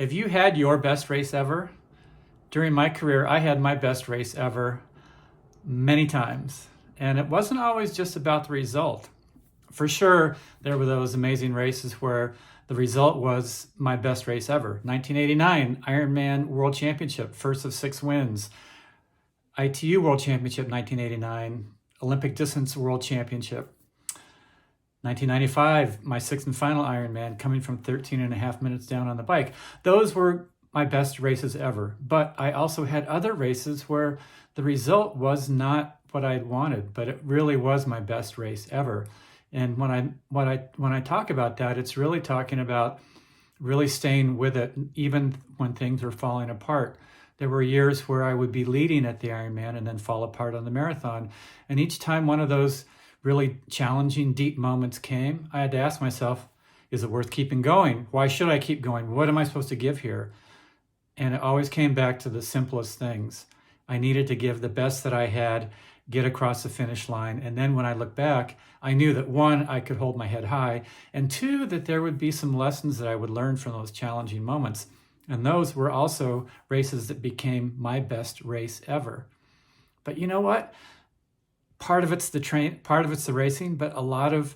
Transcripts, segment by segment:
Have you had your best race ever? During my career, I had my best race ever many times. And it wasn't always just about the result. For sure, there were those amazing races where the result was my best race ever. 1989, Ironman World Championship, first of 6 wins. ITU World Championship, 1989, Olympic Distance World Championship. 1995, my 6th and final Ironman, coming from 13 and a half minutes down on the bike. Those were my best races ever. But I also had other races where the result was not what I'd wanted, but it really was my best race ever. And when I talk about that, it's really talking about really staying with it, even when things were falling apart. There were years where I would be leading at the Ironman and then fall apart on the marathon. And each time one of those really challenging, deep moments came, I had to ask myself, is it worth keeping going? Why should I keep going? What am I supposed to give here? And it always came back to the simplest things. I needed to give the best that I had, get across the finish line. And then when I look back, I knew that 1, I could hold my head high, and 2, that there would be some lessons that I would learn from those challenging moments. And those were also races that became my best race ever. But you know what? Part of it's the racing, but a lot of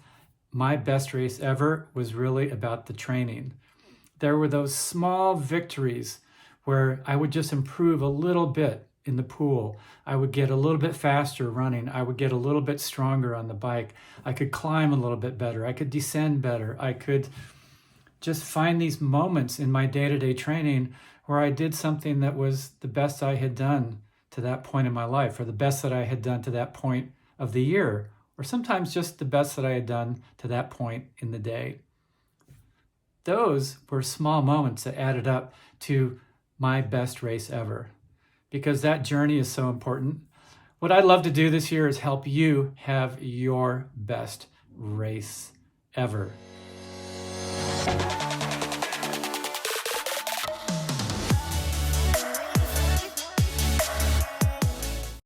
my best race ever was really about the training. There were those small victories where I would just improve a little bit in the pool. I would get a little bit faster running. I would get a little bit stronger on the bike. I could climb a little bit better. I could descend better. I could just find these moments in my day-to-day training where I did something that was the best I had done to that point in my life, or the best that I had done to that point of the year, or sometimes just the best that I had done to that point in the day. Those were small moments that added up to my best race ever, because that journey is so important. What I'd love to do this year is help you have your best race ever.